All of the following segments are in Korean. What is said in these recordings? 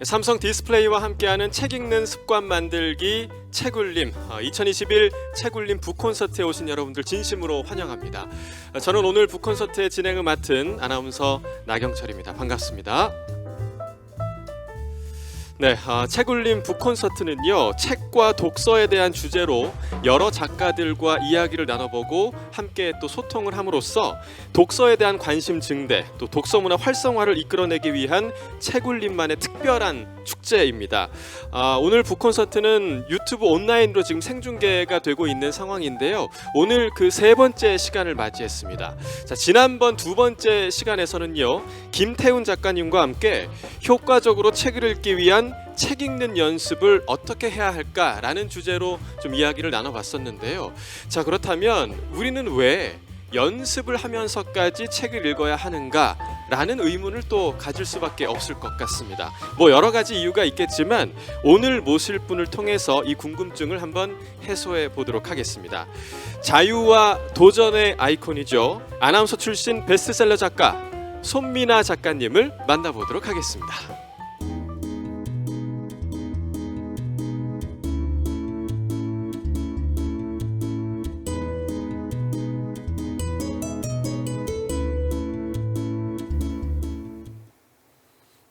삼성 디스플레이와 함께하는 책 읽는 습관 만들기 책울림 2021 책울림 북콘서트에 오신 여러분들 진심으로 환영합니다. 저는 오늘 북콘서트의 진행을 맡은 아나운서 나경철입니다. 반갑습니다. 네, 책울림 북콘서트는요, 책과 독서에 대한 주제로 여러 작가들과 이야기를 나눠보고 함께 또 소통을 함으로써 독서에 대한 관심 증대, 또 독서 문화 활성화를 이끌어내기 위한 책울림만의 특별한 축제입니다. 오늘 북콘서트는 유튜브 온라인으로 지금 생중계가 되고 있는 상황인데요. 오늘 그 세 번째 시간을 맞이했습니다. 자, 지난번 두 번째 시간에서는요, 김태훈 작가님과 함께 효과적으로 책을 읽기 위한 책 읽는 연습을 어떻게 해야 할까라는 주제로 좀 이야기를 나눠봤었는데요. 자, 그렇다면 우리는 왜 연습을 하면서까지 책을 읽어야 하는가라는 의문을 또 가질 수밖에 없을 것 같습니다. 뭐 여러 가지 이유가 있겠지만 오늘 모실 분을 통해서 이 궁금증을 한번 해소해 보도록 하겠습니다. 자유와 도전의 아이콘이죠. 아나운서 출신 베스트셀러 작가 손미나 작가님을 만나보도록 하겠습니다.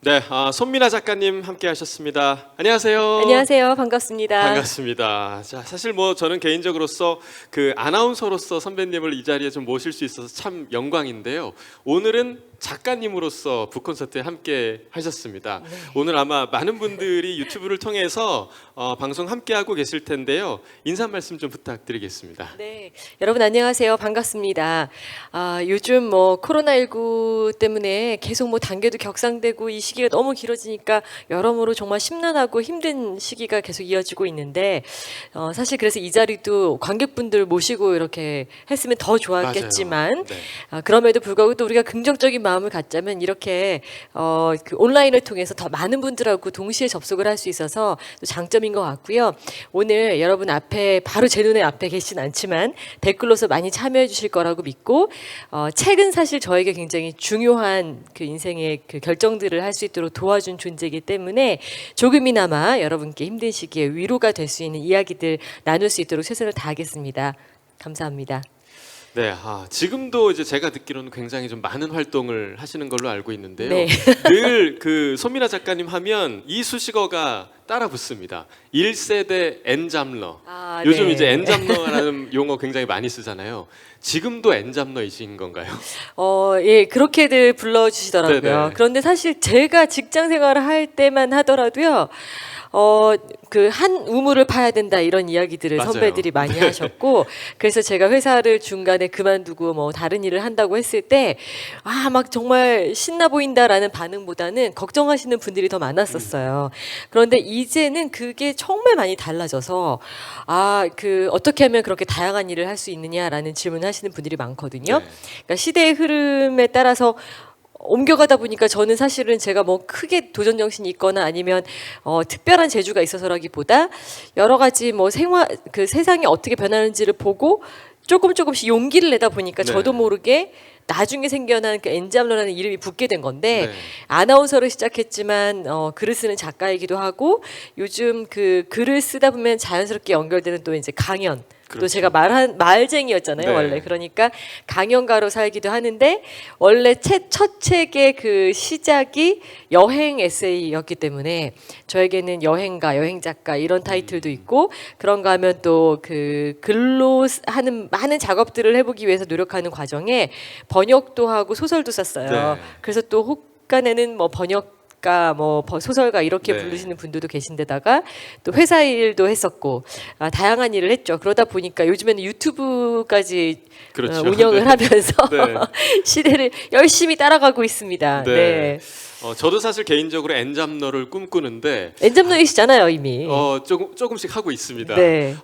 네, 손미나 작가님 함께하셨습니다. 안녕하세요. 안녕하세요. 반갑습니다. 반갑습니다. 자, 사실 뭐 저는 개인적으로서 그 아나운서로서 선배님을 이 자리에 좀 모실 수 있어서 참 영광인데요. 오늘은 작가님으로서 북콘서트에 함께 하셨습니다. 네. 오늘 아마 많은 분들이 유튜브를 통해서 방송 함께하고 계실 텐데요. 인사 말씀 좀 부탁드리겠습니다. 네, 여러분 안녕하세요. 반갑습니다. 요즘 뭐 코로나19 때문에 계속 뭐 단계도 격상되고 이 시기가 너무 길어지니까 여러모로 정말 심란하고 힘든 시기가 계속 이어지고 있는데 사실 그래서 이 자리도 관객분들 모시고 이렇게 했으면 더 좋았겠지만 그럼에도 불구하고 또 우리가 긍정적인 마음을 갖자면 이렇게 그 온라인을 통해서 더 많은 분들하고 동시에 접속을 할 수 있어서 또 장점인 것 같고요. 오늘 여러분 앞에 바로 제 눈에 앞에 계시진 않지만 댓글로서 많이 참여해 주실 거라고 믿고 책은 사실 저에게 굉장히 중요한 그 인생의 그 결정들을 할 수 있도록 도와준 존재이기 때문에 조금이나마 여러분께 힘든 시기에 위로가 될 수 있는 이야기들 나눌 수 있도록 최선을 다하겠습니다. 감사합니다. 네, 지금도 이제 제가 듣기로는 굉장히 좀 많은 활동을 하시는 걸로 알고 있는데요. 네. 늘 그 손미나 작가님 하면 이 수식어가 따라 붙습니다. 1세대 N잡러. 요즘 네. 이제 N잡러라는 용어 굉장히 많이 쓰잖아요. 지금도 N잡러이신 건가요? 예, 그렇게들 불러주시더라고요. 네네. 그런데 사실 제가 직장 생활을 할 때만 하더라도요. 그 한 우물을 파야 된다 이런 이야기들을 맞아요. 선배들이 많이 하셨고 그래서 제가 회사를 중간에 그만두고 뭐 다른 일을 한다고 했을 때 막 정말 신나 보인다라는 반응보다는 걱정하시는 분들이 더 많았었어요. 그런데 이제는 그게 정말 많이 달라져서 그 어떻게 하면 그렇게 다양한 일을 할 수 있느냐라는 질문을 하시는 분들이 많거든요. 네. 그러니까 시대의 흐름에 따라서 옮겨가다 보니까 저는 사실은 제가 뭐 크게 도전 정신이 있거나 아니면 특별한 재주가 있어서라기보다 여러 가지 뭐 그 세상이 어떻게 변하는지를 보고 조금씩 용기를 내다 보니까 네. 저도 모르게 나중에 생겨난 그 N잡러라는 이름이 붙게 된 건데 네. 아나운서를 시작했지만 글을 쓰는 작가이기도 하고 요즘 그 글을 쓰다 보면 자연스럽게 연결되는 또 이제 강연 또 그렇죠. 제가 말쟁이였잖아요. 네. 원래 그러니까 강연가로 살기도 하는데 원래 첫 책의 그 시작이 여행 에세이였기 때문에 저에게는 여행가, 여행작가 이런 타이틀도 있고 그런가 하면 또 그 글로 하는 많은 작업들을 해보기 위해서 노력하는 과정에 번역도 하고 소설도 썼어요. 네. 그래서 또 혹간에는 뭐 번역가 뭐 소설가 이렇게 네. 부르시는 분들도 계신데다가 또 회사 일도 했었고 다양한 일을 했죠. 그러다 보니까 요즘에는 유튜브까지 그렇죠. 운영을 네. 하면서 네. 시대를 열심히 따라가고 있습니다. 네. 네. 저도 사실 개인적으로 N잡러를 꿈꾸는데 N잡러이시잖아요 이미. 조금씩 하고 있습니다. 네.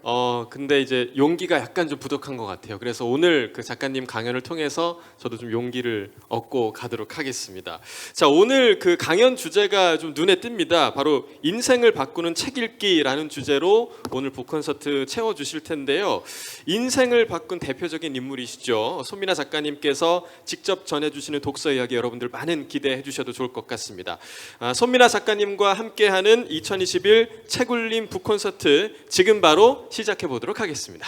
근데 이제 용기가 약간 좀 부족한 것 같아요. 그래서 오늘 그 작가님 강연을 통해서 저도 좀 용기를 얻고 가도록 하겠습니다. 자, 오늘 그 강연 주제가 좀 눈에 띕니다. 바로 인생을 바꾸는 책 읽기라는 주제로 오늘 북콘서트 채워주실 텐데요. 인생을 바꾼 대표적인 인물이시죠. 손미나 작가님께서 직접 전해주시는 독서 이야기 여러분들 많은 기대해 주셔도 좋을 것 것 같습니다. 손미나 작가님과 함께하는 2021 책울림 북콘서트 지금 바로 시작해 보도록 하겠습니다.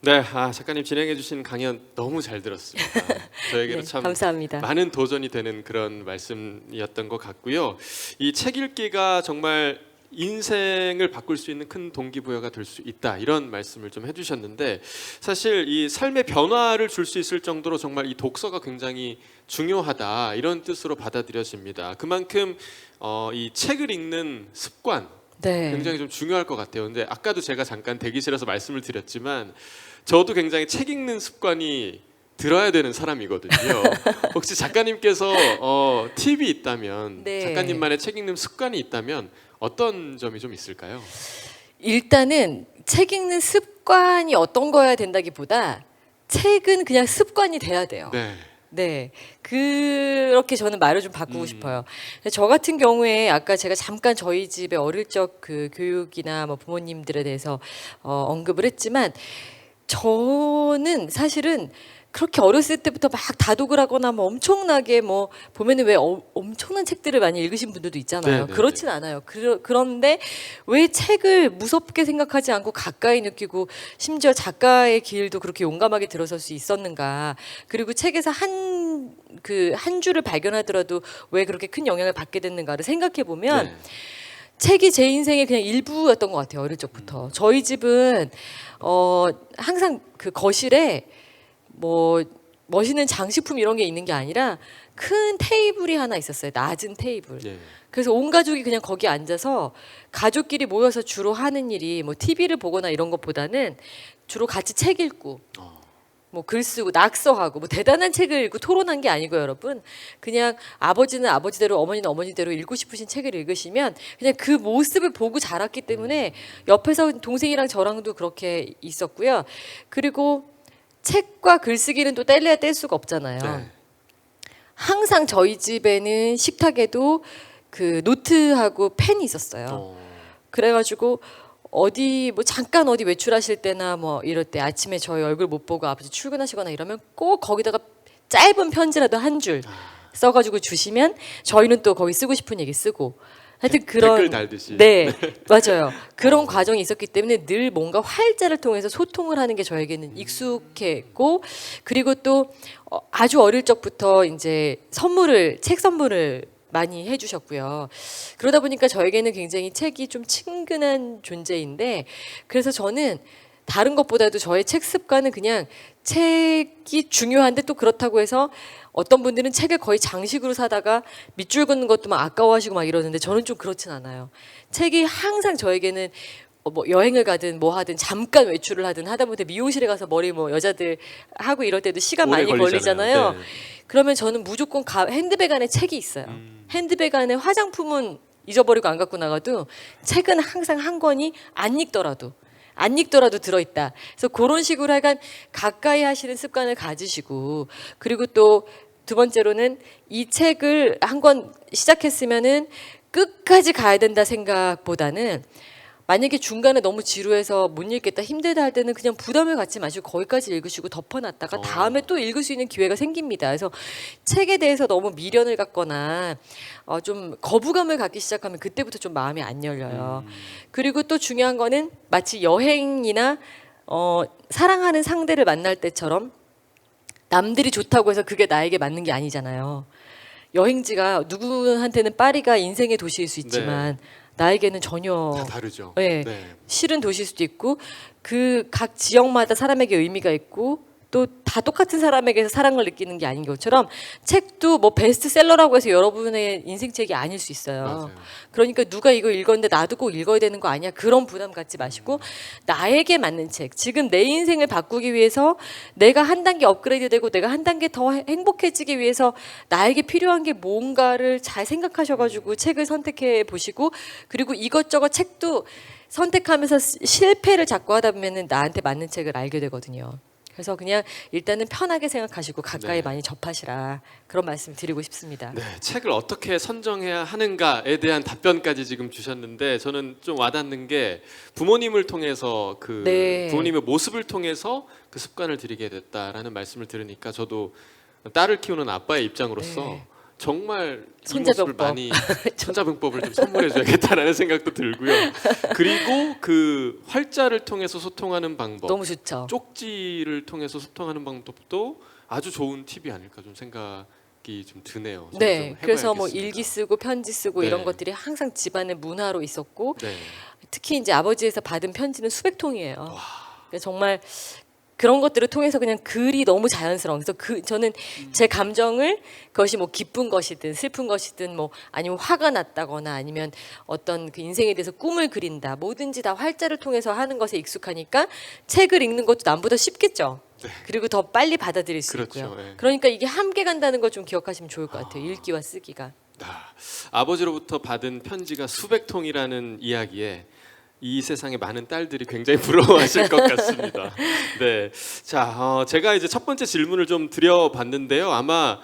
네, 작가님 진행해 주신 강연 너무 잘 들었습니다. 저에게도 네, 참 감사합니다. 많은 도전이 되는 그런 말씀이었던 것 같고요. 이 책 읽기가 정말 인생을 바꿀 수 있는 큰 동기부여가 될 수 있다, 이런 말씀을 좀 해주셨는데, 사실 이 삶의 변화를 줄 수 있을 정도로 정말 이 독서가 굉장히 중요하다, 이런 뜻으로 받아들여집니다. 그만큼 이 책을 읽는 습관 네. 굉장히 좀 중요할 것 같아요. 근데 아까도 제가 잠깐 대기실에서 말씀을 드렸지만 저도 굉장히 책 읽는 습관이 들어야 되는 사람이거든요. 혹시 작가님께서 팁이 있다면, 네. 작가님만의 책 읽는 습관이 있다면 어떤 점이 좀 있을까요? 일단은 책 읽는 습관이 어떤 거여야 된다기보다 책은 그냥 습관이 돼야 돼요. 네. 네, 그렇게 저는 말을 좀 바꾸고 싶어요. 저 같은 경우에 아까 제가 잠깐 저희 집의 어릴 적 그 교육이나 뭐 부모님들에 대해서 언급을 했지만, 저는 사실은 그렇게 어렸을 때부터 막 다독을 하거나 뭐 엄청나게 뭐 보면은 왜 엄청난 책들을 많이 읽으신 분들도 있잖아요. 네네네. 그렇진 않아요. 그런데 왜 책을 무섭게 생각하지 않고 가까이 느끼고 심지어 작가의 길도 그렇게 용감하게 들어설 수 있었는가. 그리고 책에서 한 줄을 발견하더라도 왜 그렇게 큰 영향을 받게 됐는가를 생각해 보면 네. 책이 제 인생의 그냥 일부였던 것 같아요. 어릴 적부터. 저희 집은 항상 그 거실에 뭐 멋있는 장식품 이런 게 있는 게 아니라 큰 테이블이 하나 있었어요. 낮은 테이블. 네. 그래서 온 가족이 그냥 거기 앉아서 가족끼리 모여서 주로 하는 일이 뭐 TV를 보거나 이런 것보다는 주로 같이 책 읽고 뭐 글 쓰고 낙서하고, 뭐 대단한 책을 읽고 토론한 게 아니고, 여러분 그냥 아버지는 아버지대로 어머니는 어머니대로 읽고 싶으신 책을 읽으시면 그냥 그 모습을 보고 자랐기 때문에 옆에서 동생이랑 저랑도 그렇게 있었고요. 그리고 책과 글쓰기는 또 뗄래야 뗄 수가 없잖아요. 네. 항상 저희 집에는 식탁에도 그 노트하고 펜이 있었어요. 그래가지고 어디 뭐 잠깐 어디 외출하실 때나 뭐 이럴 때 아침에 저희 얼굴 못 보고 아버지 출근하시거나 이러면 꼭 거기다가 짧은 편지라도 한 줄 써가지고 주시면 저희는 또 거기 쓰고 싶은 얘기 쓰고, 하여튼 그런 댓글 달듯이. 네, 맞아요. 그런 과정이 있었기 때문에 늘 뭔가 활자를 통해서 소통을 하는 게 저에게는 익숙했고, 그리고 또 아주 어릴 적부터 이제 책 선물을 많이 해주셨고요. 그러다 보니까 저에게는 굉장히 책이 좀 친근한 존재인데, 그래서 저는 다른 것보다도 저의 책 습관은 그냥 책이 중요한데, 또 그렇다고 해서 어떤 분들은 책을 거의 장식으로 사다가 밑줄 긋는 것도 막 아까워하시고 막 이러는데, 저는 좀 그렇진 않아요. 책이 항상 저에게는 뭐 여행을 가든 뭐 하든 잠깐 외출을 하든 하다 보면 미용실에 가서 머리 뭐 여자들 하고 이럴 때도 시간 오래 많이 걸리잖아요. 네. 그러면 저는 무조건 핸드백 안에 책이 있어요. 핸드백 안에 화장품은 잊어버리고 안 갖고 나가도 책은 항상 한 권이 안 읽더라도 들어있다. 그래서 그런 식으로 약간 가까이 하시는 습관을 가지시고, 그리고 또 두 번째로는 이 책을 한 권 시작했으면은 끝까지 가야 된다 생각보다는, 만약에 중간에 너무 지루해서 못 읽겠다, 힘들다 할 때는 그냥 부담을 갖지 마시고 거기까지 읽으시고 덮어놨다가 다음에 또 읽을 수 있는 기회가 생깁니다. 그래서 책에 대해서 너무 미련을 갖거나 좀 거부감을 갖기 시작하면 그때부터 좀 마음이 안 열려요. 그리고 또 중요한 거는 마치 여행이나 사랑하는 상대를 만날 때처럼 남들이 좋다고 해서 그게 나에게 맞는 게 아니잖아요. 여행지가 누구한테는 파리가 인생의 도시일 수 있지만 나에게는 전혀 다 다르죠. 네, 네. 싫은 도시일 수도 있고, 그 각 지역마다 사람에게 의미가 있고, 또 다 똑같은 사람에게서 사랑을 느끼는 게 아닌 것처럼 책도 뭐 베스트셀러라고 해서 여러분의 인생책이 아닐 수 있어요. 맞아요. 그러니까 누가 이거 읽었는데 나도 꼭 읽어야 되는 거 아니야, 그런 부담 갖지 마시고 나에게 맞는 책, 지금 내 인생을 바꾸기 위해서, 내가 한 단계 업그레이드 되고 내가 한 단계 더 행복해지기 위해서 나에게 필요한 게 뭔가를 잘 생각하셔가지고 책을 선택해 보시고, 그리고 이것저것 책도 선택하면서 실패를 자꾸 하다 보면 나한테 맞는 책을 알게 되거든요. 그래서 그냥 일단은 편하게 생각하시고 가까이 네. 많이 접하시라 그런 말씀 드리고 싶습니다. 네, 책을 어떻게 선정해야 하는가에 대한 답변까지 지금 주셨는데 저는 좀 와닿는 게 부모님을 통해서 그 네. 부모님의 모습을 통해서 그 습관을 들이게 됐다라는 말씀을 들으니까 저도 딸을 키우는 아빠의 입장으로서 네. 정말 이 손자병법. 모습을 많이 손자병법을 좀 선물해줘야겠다라는 생각도 들고요. 그리고 그 활자를 통해서 소통하는 방법, 너무 좋죠. 쪽지를 통해서 소통하는 방법도 아주 좋은 팁이 아닐까 좀 생각이 좀 드네요. 저도 네, 좀 그래서 뭐 해봐야겠습니다. 일기 쓰고 편지 쓰고 네. 이런 것들이 항상 집안의 문화로 있었고 네. 특히 이제 아버지에서 받은 편지는 수백 통이에요. 그러니까 정말 그런 것들을 통해서 그냥 글이 너무 자연스러운. 그래서 저는 제 감정을 그것이 뭐 기쁜 것이든 슬픈 것이든 뭐 아니면 화가 났다거나 아니면 어떤 그 인생에 대해서 꿈을 그린다 뭐든지 다 활자를 통해서 하는 것에 익숙하니까 책을 읽는 것도 남보다 쉽겠죠. 그리고 더 빨리 받아들일 수 그렇죠. 있고요. 네. 그러니까 이게 함께 간다는 걸 좀 기억하시면 좋을 것 같아요. 읽기와 쓰기가. 아버지로부터 받은 편지가 수백 통이라는 이야기에 이 세상에 많은 딸들이 굉장히 부러워하실 것 같습니다. 네, 자, 제가 이제 첫 번째 질문을 좀 드려봤는데요. 아마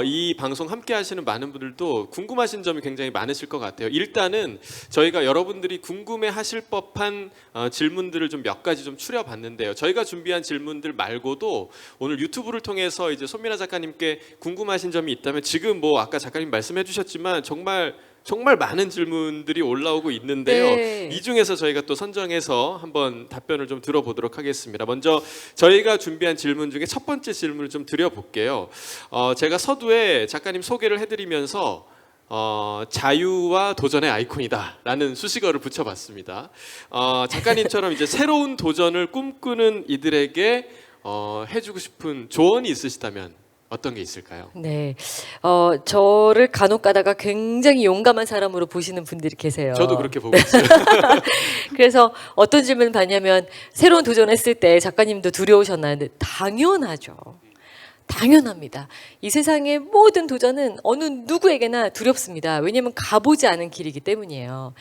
이 방송 함께 하시는 많은 분들도 궁금하신 점이 굉장히 많으실 것 같아요. 일단은 저희가 여러분들이 궁금해하실 법한 질문들을 좀 몇 가지 좀 추려봤는데요. 저희가 준비한 질문들 말고도 오늘 유튜브를 통해서 이제 손민아 작가님께 궁금하신 점이 있다면 지금 뭐 아까 작가님 말씀해주셨지만 정말 많은 질문들이 올라오고 있는데요. 네. 이 중에서 저희가 또 선정해서 한번 답변을 좀 들어보도록 하겠습니다. 먼저 저희가 준비한 질문 중에 첫 번째 질문을 좀 드려볼게요. 제가 서두에 작가님 소개를 해드리면서 자유와 도전의 아이콘이다라는 수식어를 붙여봤습니다. 작가님처럼 이제 새로운 도전을 꿈꾸는 이들에게 해주고 싶은 조언이 있으시다면 어떤 게 있을까요? 네, 저를 간혹 가다가 굉장히 용감한 사람으로 보시는 분들이 계세요. 저도 그렇게 보고 있어요. 그래서 어떤 질문을 받냐면 새로운 도전했을 때 작가님도 두려우셨나요? 근데 당연하죠. 당연합니다. 이 세상의 모든 도전은 어느 누구에게나 두렵습니다. 왜냐하면 가보지 않은 길이기 때문이에요.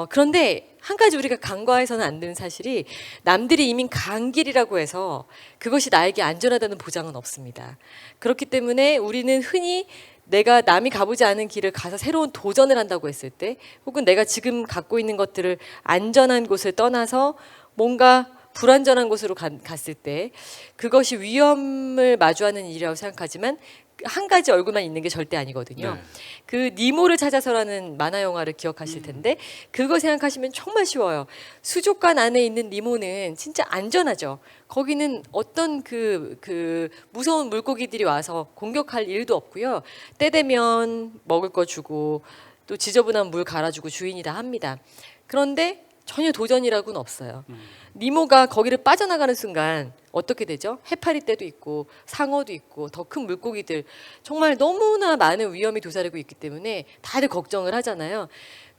그런데 한 가지 우리가 간과해서는 안 되는 사실이 남들이 이미 간 길이라고 해서 그것이 나에게 안전하다는 보장은 없습니다. 그렇기 때문에 우리는 흔히 내가 남이 가보지 않은 길을 가서 새로운 도전을 한다고 했을 때 혹은 내가 지금 갖고 있는 것들을 안전한 곳을 떠나서 뭔가 불안전한 곳으로 갔을 때 그것이 위험을 마주하는 일이라고 생각하지만 한 가지 얼굴만 있는 게 절대 아니거든요. 네. 그 니모를 찾아서라는 만화 영화를 기억하실 텐데 그거 생각하시면 정말 쉬워요. 수족관 안에 있는 니모는 진짜 안전하죠. 거기는 어떤 그 무서운 물고기들이 와서 공격할 일도 없고요. 때 되면 먹을 거 주고 또 지저분한 물 갈아주고 주인이 다 합니다. 그런데 전혀 도전이라고는 없어요. 니모가 거기를 빠져나가는 순간 어떻게 되죠? 해파리 떼도 있고 상어도 있고 더 큰 물고기들 정말 너무나 많은 위험이 도사리고 있기 때문에 다들 걱정을 하잖아요.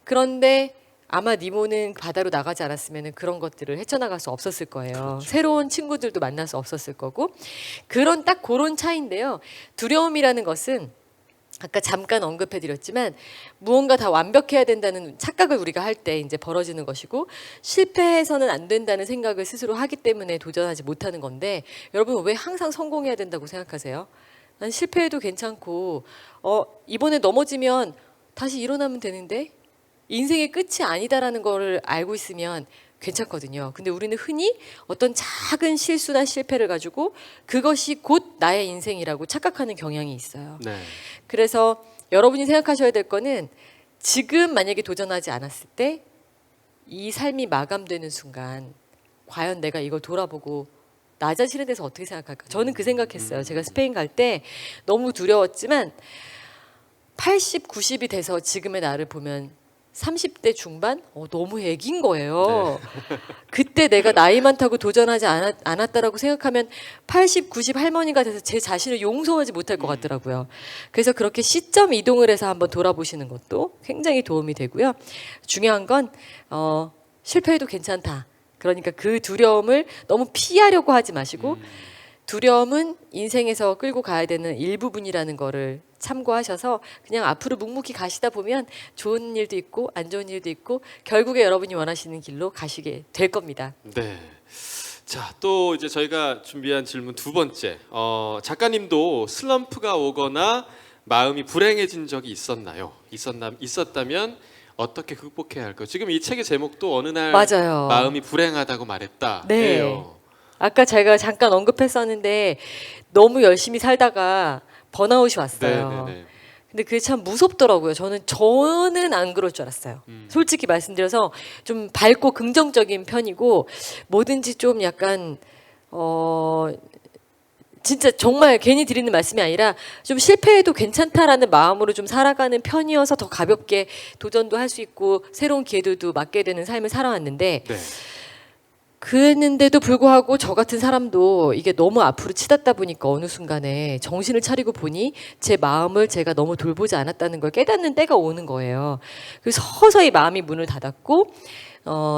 그런데 아마 니모는 바다로 나가지 않았으면 그런 것들을 헤쳐나갈 수 없었을 거예요. 그렇죠. 새로운 친구들도 만날 수 없었을 거고 그런 차이인데요. 두려움이라는 것은 아까 잠깐 언급해드렸지만 무언가 다 완벽해야 된다는 착각을 우리가 할 때 이제 벌어지는 것이고 실패해서는 안 된다는 생각을 스스로 하기 때문에 도전하지 못하는 건데 여러분 왜 항상 성공해야 된다고 생각하세요? 난 실패해도 괜찮고 이번에 넘어지면 다시 일어나면 되는데 인생의 끝이 아니다라는 거를 알고 있으면 괜찮거든요. 근데 우리는 흔히 어떤 작은 실수나 실패를 가지고 그것이 곧 나의 인생이라고 착각하는 경향이 있어요. 네. 그래서 여러분이 생각하셔야 될 거는 지금 만약에 도전하지 않았을 때 이 삶이 마감되는 순간 과연 내가 이걸 돌아보고 나 자신에 대해서 어떻게 생각할까? 저는 그 생각했어요. 제가 스페인 갈 때 너무 두려웠지만 80, 90이 돼서 지금의 나를 보면 30대 중반? 너무 애긴 거예요. 그때 내가 나이 많다고 도전하지 않았다라고 생각하면 80, 90 할머니가 돼서 제 자신을 용서하지 못할 것 같더라고요. 그래서 그렇게 시점 이동을 해서 한번 돌아보시는 것도 굉장히 도움이 되고요. 중요한 건 실패해도 괜찮다. 그러니까 그 두려움을 너무 피하려고 하지 마시고 두려움은 인생에서 끌고 가야 되는 일부분이라는 거를 참고하셔서 그냥 앞으로 묵묵히 가시다 보면 좋은 일도 있고 안 좋은 일도 있고 결국에 여러분이 원하시는 길로 가시게 될 겁니다. 네. 자, 또 이제 저희가 준비한 질문 두 번째. 작가님도 슬럼프가 오거나 마음이 불행해진 적이 있었나요? 있었다면 어떻게 극복해야 할까요? 지금 이 책의 제목도 어느 날 맞아요. 마음이 불행하다고 말했다. 네. 예요. 아까 제가 잠깐 언급했었는데 너무 열심히 살다가 번아웃이 왔어요. 네. 근데 그게 참 무섭더라고요. 저는 안 그럴 줄 알았어요. 솔직히 말씀드려서 좀 밝고 긍정적인 편이고 뭐든지 좀 약간 진짜 정말 괜히 드리는 말씀이 아니라 좀 실패해도 괜찮다라는 마음으로 좀 살아가는 편이어서 더 가볍게 도전도 할 수 있고 새로운 기회들도 맞게 되는 삶을 살아왔는데 네. 그랬는데도 불구하고 저 같은 사람도 이게 너무 앞으로 치닫다 보니까 어느 순간에 정신을 차리고 보니 제 마음을 제가 너무 돌보지 않았다는 걸 깨닫는 때가 오는 거예요. 그래서 서서히 마음이 문을 닫았고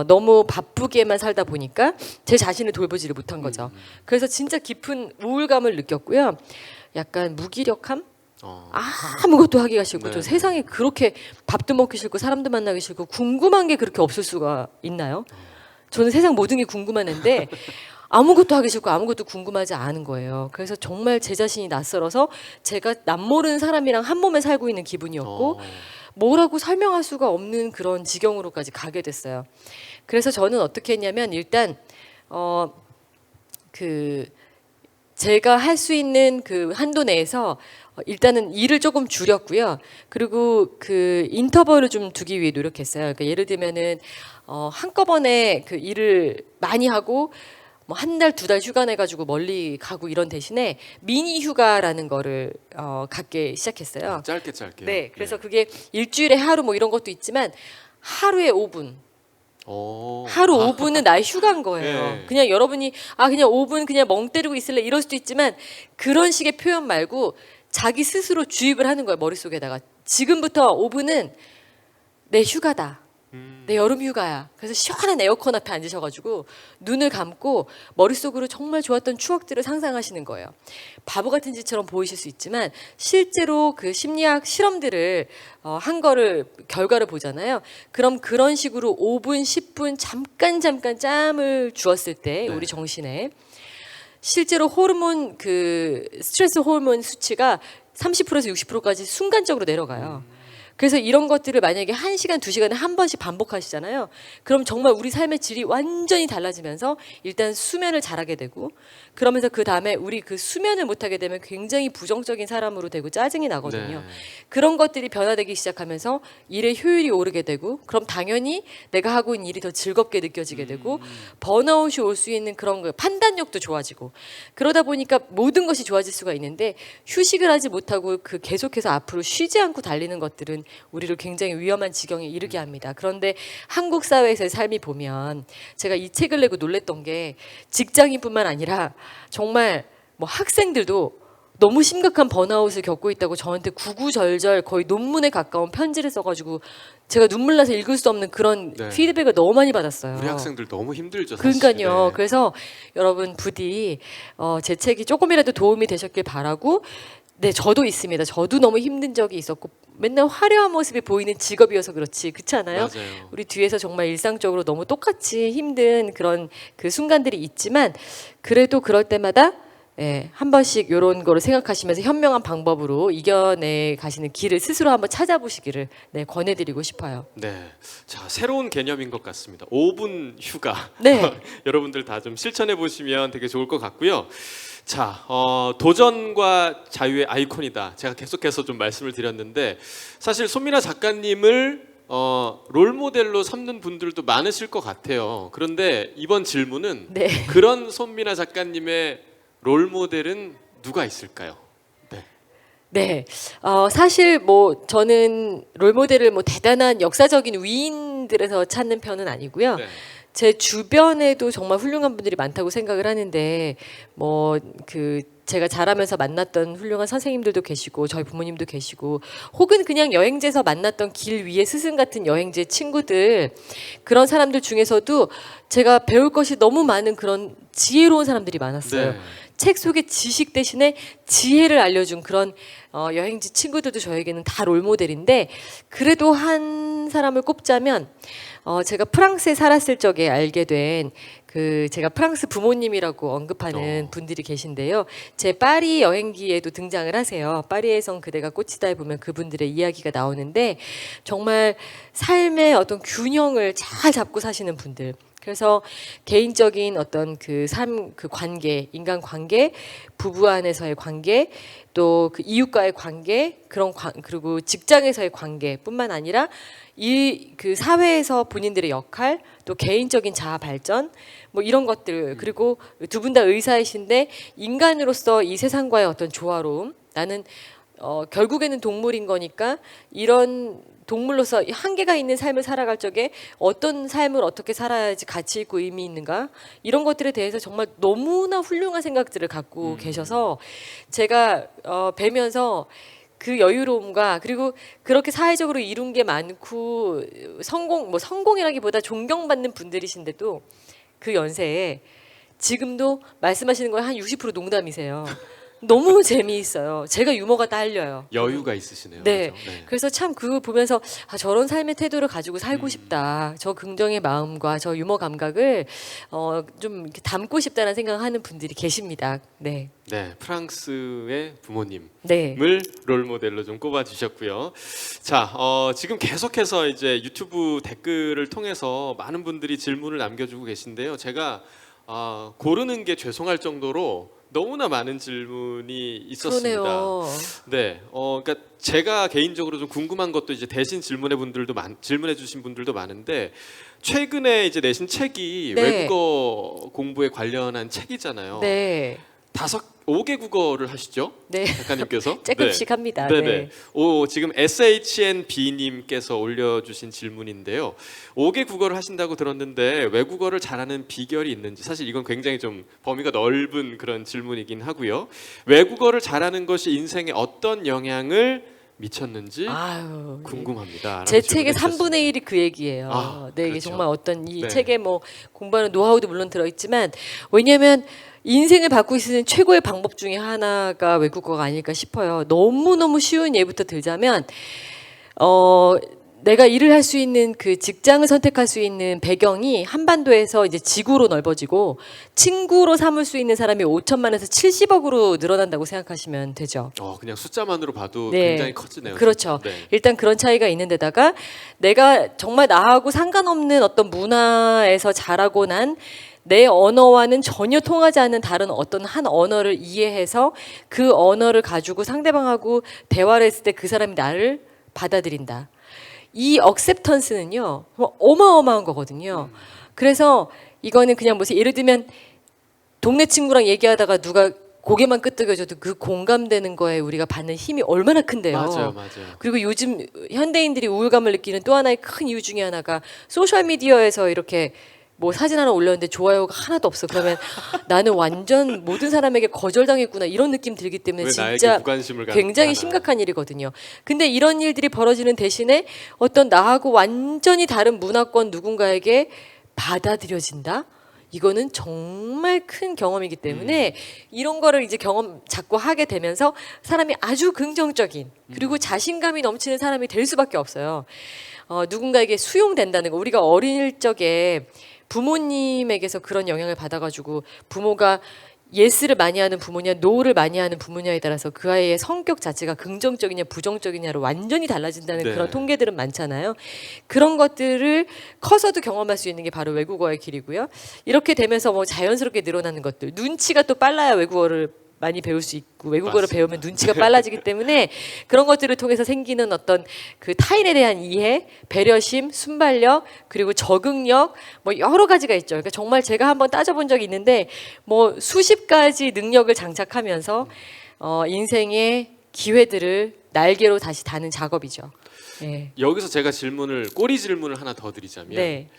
너무 바쁘게만 살다 보니까 제 자신을 돌보지를 못한 거죠. 그래서 진짜 깊은 우울감을 느꼈고요. 약간 무기력함? 아무것도 하기가 싫고 네. 저 세상에 그렇게 밥도 먹기 싫고 사람도 만나기 싫고 궁금한 게 그렇게 없을 수가 있나요? 저는 세상 모든 게 궁금했는데 아무것도 하기 싫고 아무것도 궁금하지 않은 거예요. 그래서 정말 제 자신이 낯설어서 제가 남모르는 사람이랑 한 몸에 살고 있는 기분이었고 뭐라고 설명할 수가 없는 그런 지경으로까지 가게 됐어요. 그래서 저는 어떻게 했냐면 일단 제가 할 수 있는 그 한도 내에서 일단은 일을 조금 줄였고요. 그리고 그 인터벌을 좀 두기 위해 노력했어요. 그러니까 예를 들면은 한꺼번에 그 일을 많이 하고 뭐 한 달, 두 달 휴가 내가지고 멀리 가고 이런 대신에 미니 휴가라는 거를 갖게 시작했어요. 짧게. 네, 그래서 그게 일주일에 하루 뭐 이런 것도 있지만 하루에 5분. 하루 5분은 나의 휴가인 거예요. 네. 그냥 여러분이 그냥 5분 그냥 멍 때리고 있을래 이럴 수도 있지만 그런 식의 표현 말고 자기 스스로 주입을 하는 거예요. 머릿속에다가 지금부터 5분은 내 휴가다. 내 여름 휴가야. 그래서 시원한 에어컨 앞에 앉으셔가지고 눈을 감고 머릿속으로 정말 좋았던 추억들을 상상하시는 거예요. 바보 같은 짓처럼 보이실 수 있지만 실제로 그 심리학 실험들을 한 거를 결과를 보잖아요. 그럼 그런 식으로 5분, 10분 잠깐 짬을 주었을 때 우리 정신에 실제로 호르몬 그 스트레스 호르몬 수치가 30%에서 60%까지 순간적으로 내려가요. 그래서 이런 것들을 만약에 1시간, 2시간에 한 번씩 반복하시잖아요. 그럼 정말 우리 삶의 질이 완전히 달라지면서 일단 수면을 잘하게 되고 그러면서 그 다음에 우리 그 수면을 못하게 되면 굉장히 부정적인 사람으로 되고 짜증이 나거든요. 네. 그런 것들이 변화되기 시작하면서 일의 효율이 오르게 되고 그럼 당연히 내가 하고 있는 일이 더 즐겁게 느껴지게 되고 번아웃이 올 수 있는 그런 거 판단력도 좋아지고 그러다 보니까 모든 것이 좋아질 수가 있는데 휴식을 하지 못하고 그 계속해서 앞으로 쉬지 않고 달리는 것들은 우리를 굉장히 위험한 지경에 이르게 합니다. 그런데 한국 사회에서의 삶이 보면 제가 이 책을 내고 놀랬던 게 직장인뿐만 아니라 정말 뭐 학생들도 너무 심각한 번아웃을 겪고 있다고 저한테 구구절절 거의 논문에 가까운 편지를 써가지고 제가 눈물 나서 읽을 수 없는 그런 네. 피드백을 너무 많이 받았어요. 우리 학생들 너무 힘들죠. 사실. 그러니까요. 네. 그래서 여러분 부디 제 책이 조금이라도 도움이 되셨길 바라고 네, 저도 있습니다. 저도 너무 힘든 적이 있었고 맨날 화려한 모습이 보이는 직업이어서 그렇지 그렇지 않아요? 맞아요. 우리 뒤에서 정말 일상적으로 너무 똑같이 힘든 그런 그 순간들이 있지만 그래도 그럴 때마다 한 번씩 이런 거를 생각하시면서 현명한 방법으로 이겨내 가시는 길을 스스로 한번 찾아보시기를 권해드리고 싶어요. 네, 자 새로운 개념인 것 같습니다. 5분 휴가. 네. 여러분들 다 좀 실천해 보시면 되게 좋을 것 같고요. 자, 도전과 자유의 아이콘이다. 제가 계속해서 좀 말씀을 드렸는데 사실 손민아 작가님을 롤 모델로 삼는 분들도 많으실 것 같아요. 그런데 이번 질문은 네. 그런 손민아 작가님의 롤 모델은 누가 있을까요? 네, 사실 뭐 저는 롤 모델을 뭐 대단한 역사적인 위인들에서 찾는 편은 아니고요. 네. 제 주변에도 정말 훌륭한 분들이 많다고 생각을 하는데 뭐 제가 자라면서 만났던 훌륭한 선생님들도 계시고 저희 부모님도 계시고 혹은 그냥 여행지에서 만났던 길 위에 스승 같은 여행지 친구들 그런 사람들 중에서도 제가 배울 것이 너무 많은 그런 지혜로운 사람들이 많았어요. 네. 책 속의 지식 대신에 지혜를 알려준 그런 여행지 친구들도 저에게는 다 롤모델인데 그래도 한 사람을 꼽자면 제가 프랑스에 살았을 적에 알게 된 그 제가 프랑스 부모님이라고 언급하는 분들이 계신데요. 제 파리 여행기에도 등장을 하세요. 파리에선 그대가 꽃이다에 보면 그분들의 이야기가 나오는데 정말 삶의 어떤 균형을 잘 잡고 사시는 분들. 그래서 개인적인 어떤 그 삶, 그 관계, 인간 관계, 부부 안에서의 관계, 또 그 이웃과의 관계, 그리고 직장에서의 관계뿐만 아니라 이 그 사회에서 본인들의 역할, 또 개인적인 자아 발전, 뭐 이런 것들, 그리고 두 분 다 의사이신데 인간으로서 이 세상과의 어떤 조화로움, 나는 결국에는 동물인 거니까 이런 동물로서 한계가 있는 삶을 살아갈 적에 어떤 삶을 어떻게 살아야지 가치 있고 의미 있는가, 이런 것들에 대해서 정말 너무나 훌륭한 생각들을 갖고 계셔서 제가 뵈면서 그 여유로움과, 그리고 그렇게 사회적으로 이룬 게 많고 성공이라기보다 존경받는 분들이신데도 그 연세에 지금도 말씀하시는 건 한 60% 농담이세요. 너무 재미있어요. 제가 유머가 딸려요. 여유가 있으시네요. 네. 그렇죠? 네. 그래서 참 그거 보면서 저런 삶의 태도를 가지고 살고 싶다. 저 긍정의 마음과 저 유머 감각을 좀 이렇게 담고 싶다는 생각하는 분들이 계십니다. 네. 네, 프랑스의 부모님을 네. 롤 모델로 좀 꼽아 주셨고요. 자, 지금 계속해서 이제 유튜브 댓글을 통해서 많은 분들이 질문을 남겨주고 계신데요. 제가 고르는 게 죄송할 정도로 너무나 많은 질문이 있었습니다. 그러네요. 네, 그러니까 제가 개인적으로 좀 궁금한 것도 이제 대신 질문해 주신 분들도 많은데, 최근에 이제 내신 책이 네. 외국어 공부에 관련한 책이잖아요. 네. 5개 국어를 하시죠? 네. 작가님께서? 조금씩 합니다. 네네. 네. 지금 SHNB님께서 올려주신 질문인데요. 5개 국어를 하신다고 들었는데 외국어를 잘하는 비결이 있는지, 사실 이건 굉장히 좀 범위가 넓은 그런 질문이긴 하고요. 외국어를 잘하는 것이 인생에 어떤 영향을 미쳤는지 아유, 궁금합니다. 제 책의 3분의 1이 그 얘기예요. 네, 이게 그렇죠. 정말 어떤 이 네. 책에 뭐 공부하는 노하우도 물론 들어있지만, 왜냐하면 인생을 바꿀 수 있는 최고의 방법 중에 하나가 외국어가 아닐까 싶어요. 너무너무 쉬운 예부터 들자면, 내가 일을 할 수 있는 그 직장을 선택할 수 있는 배경이 한반도에서 이제 지구로 넓어지고, 친구로 삼을 수 있는 사람이 5천만에서 70억으로 늘어난다고 생각하시면 되죠. 그냥 숫자만으로 봐도 네. 굉장히 커지네요. 그렇죠. 네. 일단 그런 차이가 있는 데다가 내가 정말 나하고 상관없는 어떤 문화에서 자라고 난 내 언어와는 전혀 통하지 않는 다른 어떤 한 언어를 이해해서 그 언어를 가지고 상대방하고 대화를 했을 때 그 사람이 나를 받아들인다. 이 억셉턴스는요, 어마어마한 거거든요. 그래서 이거는 그냥 무슨 예를 들면 동네 친구랑 얘기하다가 누가 고개만 끄덕여줘도 그 공감되는 거에 우리가 받는 힘이 얼마나 큰데요. 맞아요. 그리고 요즘 현대인들이 우울감을 느끼는 또 하나의 큰 이유 중에 하나가 소셜 미디어에서 이렇게 뭐 사진 하나 올렸는데 좋아요가 하나도 없어. 그러면 나는 완전 모든 사람에게 거절당했구나, 이런 느낌 들기 때문에 왜 나에게 진짜 무관심을 굉장히 가나요? 심각한 일이거든요. 근데 이런 일들이 벌어지는 대신에 어떤 나하고 완전히 다른 문화권 누군가에게 받아들여진다? 이거는 정말 큰 경험이기 때문에 이런 거를 이제 경험 자꾸 하게 되면서 사람이 아주 긍정적인, 그리고 자신감이 넘치는 사람이 될 수밖에 없어요. 누군가에게 수용된다는 거. 우리가 어릴 적에 부모님에게서 그런 영향을 받아가지고 부모가 예스를 많이 하는 부모냐 노를 많이 하는 부모냐에 따라서 그 아이의 성격 자체가 긍정적이냐 부정적이냐로 완전히 달라진다는 네. 그런 통계들은 많잖아요. 그런 것들을 커서도 경험할 수 있는 게 바로 외국어의 길이고요. 이렇게 되면서 뭐 자연스럽게 늘어나는 것들, 눈치가 또 빨라야 외국어를 많이 배울 수 있고, 외국어를 맞습니다. 배우면 눈치가 빨라지기 때문에 그런 것들을 통해서 생기는 어떤 그 타인에 대한 이해, 배려심, 순발력, 그리고 적응력, 뭐 여러 가지가 있죠. 그러니까 정말 제가 한번 따져본 적이 있는데 뭐 수십 가지 능력을 장착하면서 인생의 기회들을 날개로 다시 다는 작업이죠. 네. 여기서 제가 꼬리 질문을 하나 더 드리자면, 네.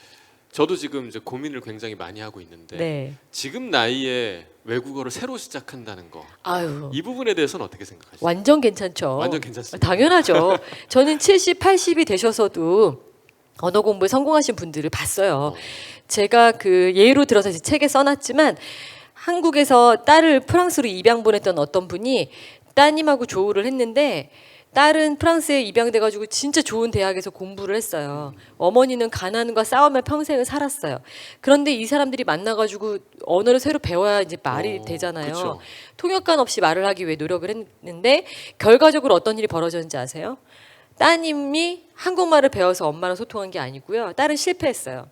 저도 지금 이제 고민을 굉장히 많이 하고 있는데, 네. 지금 나이에 외국어를 새로 시작한다는 거, 아유. 이 부분에 대해서는 어떻게 생각하시나요? 완전 괜찮죠. 완전 괜찮습니다. 당연하죠. 저는 70, 80이 되셔서도 언어 공부에 성공하신 분들을 봤어요. 제가 그 예로 들어서 제 책에 써놨지만, 한국에서 딸을 프랑스로 입양 보냈던 어떤 분이 따님하고 조우를 했는데 딸은 프랑스에 입양돼가지고 진짜 좋은 대학에서 공부를 했어요. 어머니는 가난과 싸우며 평생을 살았어요. 그런데 이 사람들이 만나가지고 언어를 새로 배워야 이제 말이 되잖아요. 그쵸. 통역관 없이 말을 하기 위해 노력을 했는데 결과적으로 어떤 일이 벌어졌는지 아세요? 따님이 한국말을 배워서 엄마랑 소통한 게 아니고요. 딸은 실패했어요.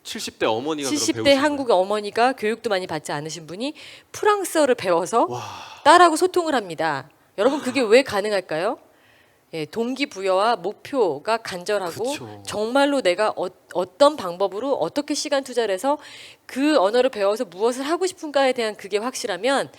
70대 어머니가 그럼 70대 배우신 한국의 어머니가 교육도 많이 받지 않으신 분이 프랑스어를 배워서 거예요? 와. 딸하고 소통을 합니다. 여러분 그게 왜 가능할까요? 예, 동기부여와 목표가 간절하고 그쵸. 정말로 내가 어떤 방법으로 어떻게 시간 투자를 해서 그 언어를 배워서 무엇을 하고 싶은가에 대한 그게 확실하면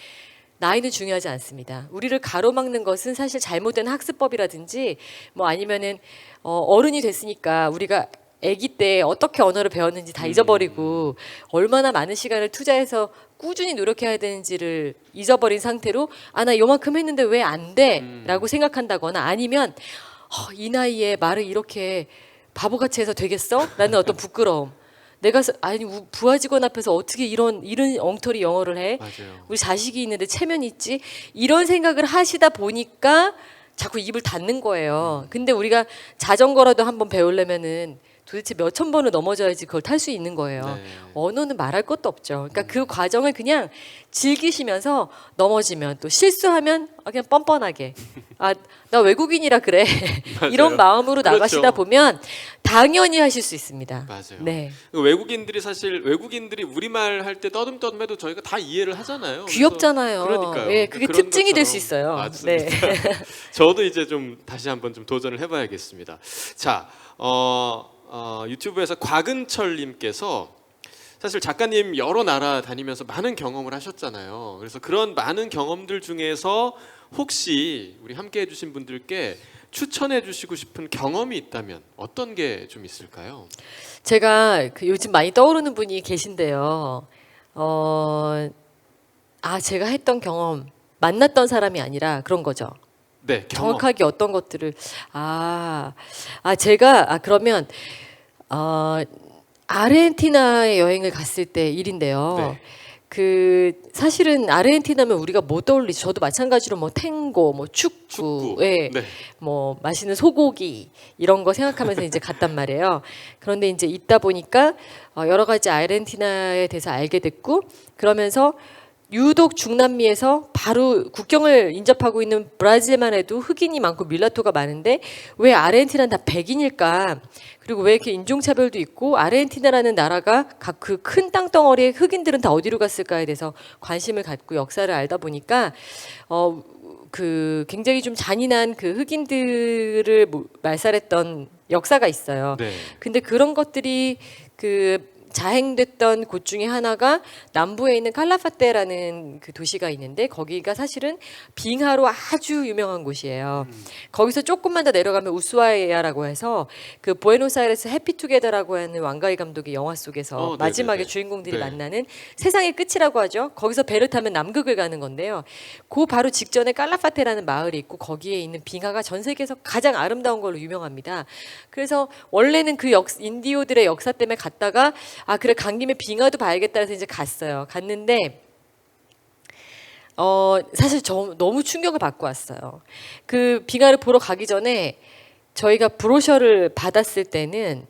나이는 중요하지 않습니다. 우리를 가로막는 것은 사실 잘못된 학습법이라든지 뭐 아니면은 어른이 됐으니까 우리가 아기 때 어떻게 언어를 배웠는지 다 잊어버리고 얼마나 많은 시간을 투자해서 꾸준히 노력해야 되는지를 잊어버린 상태로 아 나 요만큼 했는데 왜 안 돼? 라고 생각한다거나 아니면 이 나이에 말을 이렇게 바보같이 해서 되겠어? 라는 어떤 부끄러움. 내가 아니 부하 직원 앞에서 어떻게 이런 엉터리 영어를 해? 맞아요. 우리 자식이 있는데 체면이 있지? 이런 생각을 하시다 보니까 자꾸 입을 닫는 거예요. 근데 우리가 자전거라도 한번 배우려면은 도대체 몇 천 번을 넘어져야지 그걸 탈 수 있는 거예요. 네. 언어는 말할 것도 없죠. 그러니까 그 과정을 그냥 즐기시면서 넘어지면 또 실수하면 그냥 뻔뻔하게 아 나 외국인이라 그래 이런 마음으로 그렇죠. 나가시다 보면 당연히 하실 수 있습니다. 맞아요. 네. 외국인들이 사실 외국인들이 우리말 할 때 떠듬떠듬해도 저희가 다 이해를 하잖아요. 귀엽잖아요. 그래서 그러니까요. 예, 그게 그런 특징이 될 것처럼. 수 있어요. 맞습니다. 네. 저도 이제 좀 다시 한번 좀 도전을 해봐야겠습니다. 자, 유튜브에서 곽은철님께서 사실 작가님 여러 나라 다니면서 많은 경험을 하셨잖아요. 그래서 그런 많은 경험들 중에서 혹시 우리 함께 해주신 분들께 추천해주시고 싶은 경험이 있다면 어떤 게 좀 있을까요? 제가 그 요즘 많이 떠오르는 분이 계신데요. 제가 했던 경험, 만났던 사람이 아니라 그런 거죠. 네, 경험. 정확하게 어떤 것들을 제가 그러면 아르헨티나에 여행을 갔을 때 일인데요. 네. 그 사실은 아르헨티나면 우리가 뭐 떠올리죠? 저도 마찬가지로 뭐 탱고, 뭐 축구, 예, 네. 뭐 맛있는 소고기 이런 거 생각하면서 이제 갔단 말이에요. 그런데 이제 있다 보니까 여러 가지 아르헨티나에 대해서 알게 됐고 그러면서 유독 중남미에서 바로 국경을 인접하고 있는 브라질만 해도 흑인이 많고 밀라토가 많은데 왜 아르헨티나는 다 백인일까? 그리고 왜 이렇게 인종차별도 있고 아르헨티나라는 나라가 각 그 큰 땅덩어리에 흑인들은 다 어디로 갔을까에 대해서 관심을 갖고 역사를 알다 보니까 그 굉장히 좀 잔인한 그 흑인들을 말살했던 역사가 있어요. 네. 근데 그런 것들이 그 자행됐던 곳 중에 하나가 남부에 있는 칼라파테라는 그 도시가 있는데 거기가 사실은 빙하로 아주 유명한 곳이에요. 거기서 조금만 더 내려가면 우스와이아라고 해서 그 부에노스아이레스 해피투게더라고 하는 왕가희 감독의 영화 속에서 마지막에 네네네. 주인공들이 네. 만나는 세상의 끝이라고 하죠. 거기서 배를 타면 남극을 가는 건데요. 그 바로 직전에 칼라파테라는 마을이 있고 거기에 있는 빙하가 전 세계에서 가장 아름다운 걸로 유명합니다. 그래서 원래는 그 인디오들의 역사 때문에 갔다가 그래 간 김에 빙하도 봐야겠다 해서 이제 갔어요. 갔는데 사실 저 너무 충격을 받고 왔어요. 그 빙하를 보러 가기 전에 저희가 브로셔를 받았을 때는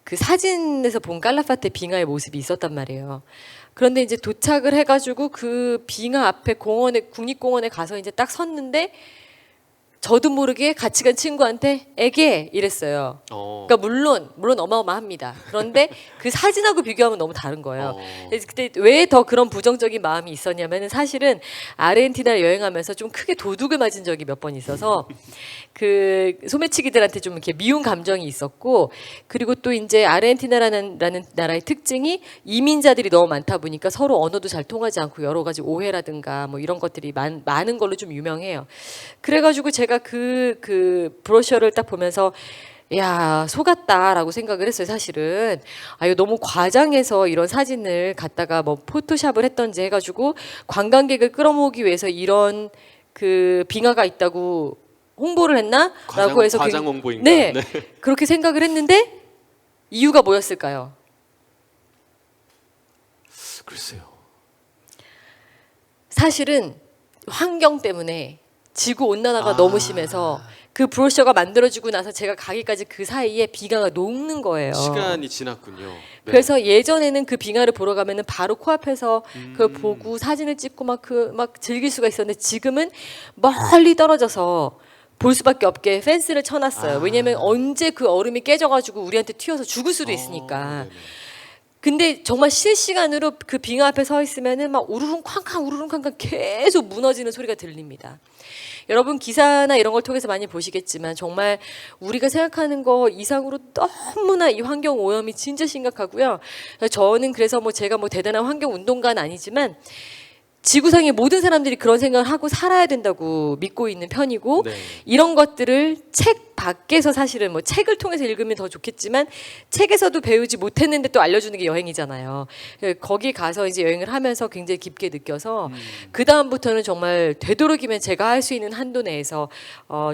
그 사진에서 본 칼라파테 빙하의 모습이 있었단 말이에요. 그런데 이제 도착을 해가지고 그 빙하 앞에 국립공원에 가서 이제 딱 섰는데 저도 모르게 같이 간 친구한테 애게 이랬어요. 그러니까 물론 어마어마합니다. 그런데 그 사진하고 비교하면 너무 다른 거예요. 그때 왜 더 그런 부정적인 마음이 있었냐면은 사실은 아르헨티나를 여행하면서 좀 크게 도둑을 맞은 적이 몇 번 있어서 그 소매치기들한테 좀 이렇게 미운 감정이 있었고 그리고 또 이제 아르헨티나라는 나라의 특징이 이민자들이 너무 많다 보니까 서로 언어도 잘 통하지 않고 여러 가지 오해라든가 뭐 이런 것들이 많은 걸로 좀 유명해요. 그래가지고 제가 그 브로셔를 딱 보면서 야 속았다라고 생각을 했어요. 사실은 이거 너무 과장해서 이런 사진을 갖다가 뭐 포토샵을 했던지 해가지고 관광객을 끌어모으기 위해서 이런 그 빙하가 있다고 홍보를 했나라고 해서 과장 홍보인가? 네, 그렇게 생각을 했는데 이유가 뭐였을까요? 글쎄요. 사실은 환경 때문에 지구 온난화가 너무 심해서 그 브로셔가 만들어지고 나서 제가 가기까지 그 사이에 빙하가 녹는 거예요. 시간이 지났군요. 네. 그래서 예전에는 그 빙하를 보러 가면은 바로 코앞에서 그걸 보고 사진을 찍고 막 즐길 수가 있었는데 지금은 멀리 떨어져서 볼 수밖에 없게 펜스를 쳐놨어요. 왜냐면 언제 그 얼음이 깨져가지고 우리한테 튀어서 죽을 수도 있으니까. 네네. 근데 정말 실시간으로 그 빙하 앞에 서 있으면은 막 우르릉 쾅쾅 우르릉 쾅쾅 계속 무너지는 소리가 들립니다. 여러분 기사나 이런 걸 통해서 많이 보시겠지만 정말 우리가 생각하는 거 이상으로 너무나 이 환경 오염이 진짜 심각하고요. 저는 그래서 뭐 제가 뭐 대단한 환경 운동가는 아니지만 지구상의 모든 사람들이 그런 생각을 하고 살아야 된다고 믿고 있는 편이고 네. 이런 것들을 책 밖에서 사실은 뭐 책을 통해서 읽으면 더 좋겠지만 책에서도 배우지 못했는데 또 알려주는 게 여행이잖아요. 거기 가서 이제 여행을 하면서 굉장히 깊게 느껴서 그 다음부터는 정말 되도록이면 제가 할 수 있는 한도 내에서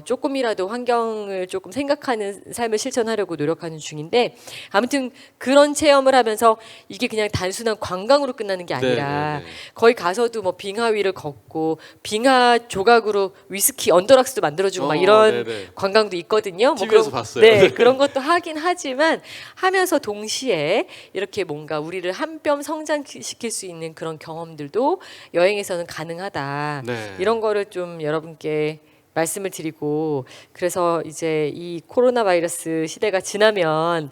조금이라도 환경을 조금 생각하는 삶을 실천하려고 노력하는 중인데 아무튼 그런 체험을 하면서 이게 그냥 단순한 관광으로 끝나는 게 아니라 네. 거기 가서도 뭐 빙하 위를 걷고 빙하 조각으로 위스키 언더락스도 만들어주고 막 이런 네네. 관광도 있거든요. 뭐 TV에서 그런- 봤어요. 네, 네. 그런 것도 하긴 하지만 하면서 동시에 이렇게 뭔가 우리를 한 뼘 성장시킬 수 있는 그런 경험들도 여행에서는 가능하다. 네. 이런 거를 좀 여러분께 말씀을 드리고 그래서 이제 이 코로나 바이러스 시대가 지나면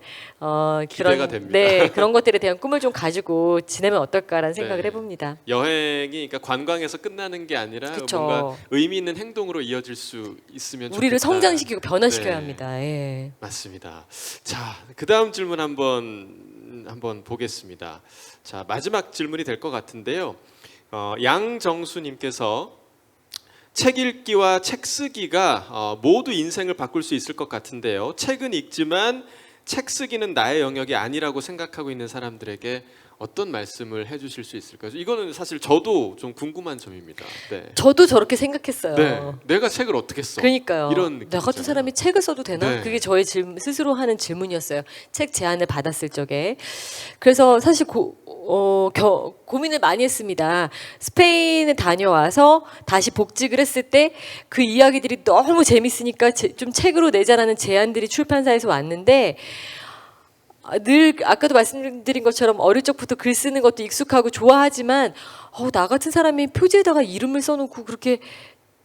기대가 그런 됩니다. 네 그런 것들에 대한 꿈을 좀 가지고 지내면 어떨까라는 생각을 네. 해봅니다. 여행이 그러니까 관광에서 끝나는 게 아니라 그쵸. 뭔가 의미 있는 행동으로 이어질 수 있으면 우리를 좋겠다. 성장시키고 변화시켜야 네. 합니다. 예. 맞습니다. 자, 그다음 질문 한번 보겠습니다. 자, 마지막 질문이 될 것 같은데요. 양정수님께서 책 읽기와 책 쓰기가 모두 인생을 바꿀 수 있을 것 같은데요. 책은 읽지만 책 쓰기는 나의 영역이 아니라고 생각하고 있는 사람들에게 어떤 말씀을 해주실 수 있을까요? 이거는 사실 저도 좀 궁금한 점입니다. 네. 저도 저렇게 생각했어요. 네. 내가 책을 어떻게 써? 그러니까요. 이런 느낌 나 같은 사람이 책을 써도 되나? 네. 그게 저의 스스로 하는 질문이었어요. 책 제안을 받았을 적에. 그래서 사실 고민을 많이 했습니다. 스페인에 다녀와서 다시 복직을 했을 때 그 이야기들이 너무 재밌으니까 좀 책으로 내자라는 제안들이 출판사에서 왔는데 늘 아까도 말씀드린 것처럼 어릴 적부터 글 쓰는 것도 익숙하고 좋아하지만 나 같은 사람이 표지에다가 이름을 써놓고 그렇게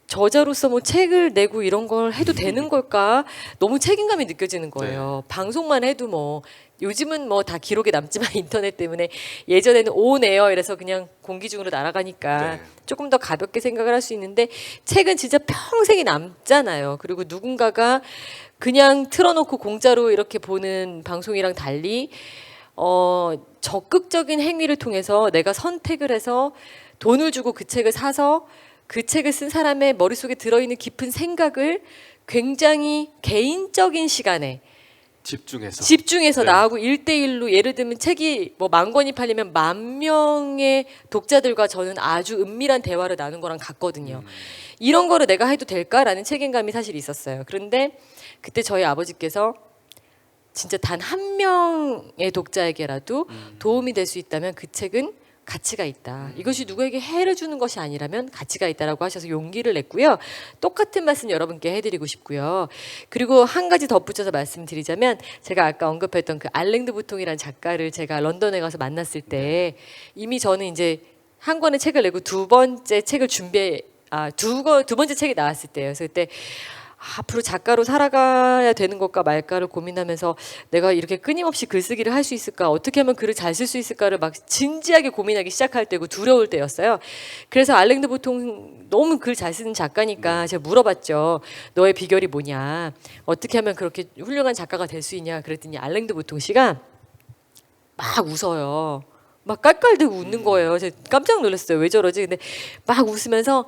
저자로서 뭐 책을 내고 이런 걸 해도 되는 걸까? 너무 책임감이 느껴지는 거예요. 방송만 해도 뭐 요즘은 뭐 다 기록에 남지만 인터넷 때문에 예전에는 온 에어 이래서 그냥 공기 중으로 날아가니까 네. 조금 더 가볍게 생각을 할 수 있는데 책은 진짜 평생이 남잖아요. 그리고 누군가가 그냥 틀어놓고 공짜로 이렇게 보는 방송이랑 달리 적극적인 행위를 통해서 내가 선택을 해서 돈을 주고 그 책을 사서 그 책을 쓴 사람의 머릿속에 들어있는 깊은 생각을 굉장히 개인적인 시간에 집중해서 네. 나하고 1대1로 예를 들면 책이 뭐 10,000권이 팔리면 10,000명의 독자들과 저는 아주 은밀한 대화를 나눈 거랑 같거든요. 이런 거를 내가 해도 될까라는 책임감이 사실 있었어요. 그런데 그때 저희 아버지께서 진짜 단 한 명의 독자에게라도 도움이 될 수 있다면 그 책은 가치가 있다. 이것이 누구에게 해를 주는 것이 아니라면 가치가 있다라고 하셔서 용기를 냈고요. 똑같은 말씀 여러분께 해드리고 싶고요. 그리고 한 가지 덧붙여서 말씀드리자면 제가 아까 언급했던 그 알랭드 부통이라는 작가를 제가 런던에 가서 만났을 때 이미 저는 이제 한 권의 책을 내고 두 번째 책을 두 번째 책이 나왔을 때예요. 그래서 그때 앞으로 작가로 살아가야 되는 것과 말까를 고민하면서 내가 이렇게 끊임없이 글쓰기를 할 수 있을까? 어떻게 하면 글을 잘 쓸 수 있을까를 막 진지하게 고민하기 시작할 때고 두려울 때였어요. 그래서 알랭드 보통 너무 글 잘 쓰는 작가니까 제가 물어봤죠. 너의 비결이 뭐냐? 어떻게 하면 그렇게 훌륭한 작가가 될 수 있냐? 그랬더니 알랭드 보통 씨가 막 웃어요. 막 깔깔대고 웃는 거예요. 제가 깜짝 놀랐어요. 왜 저러지? 근데 막 웃으면서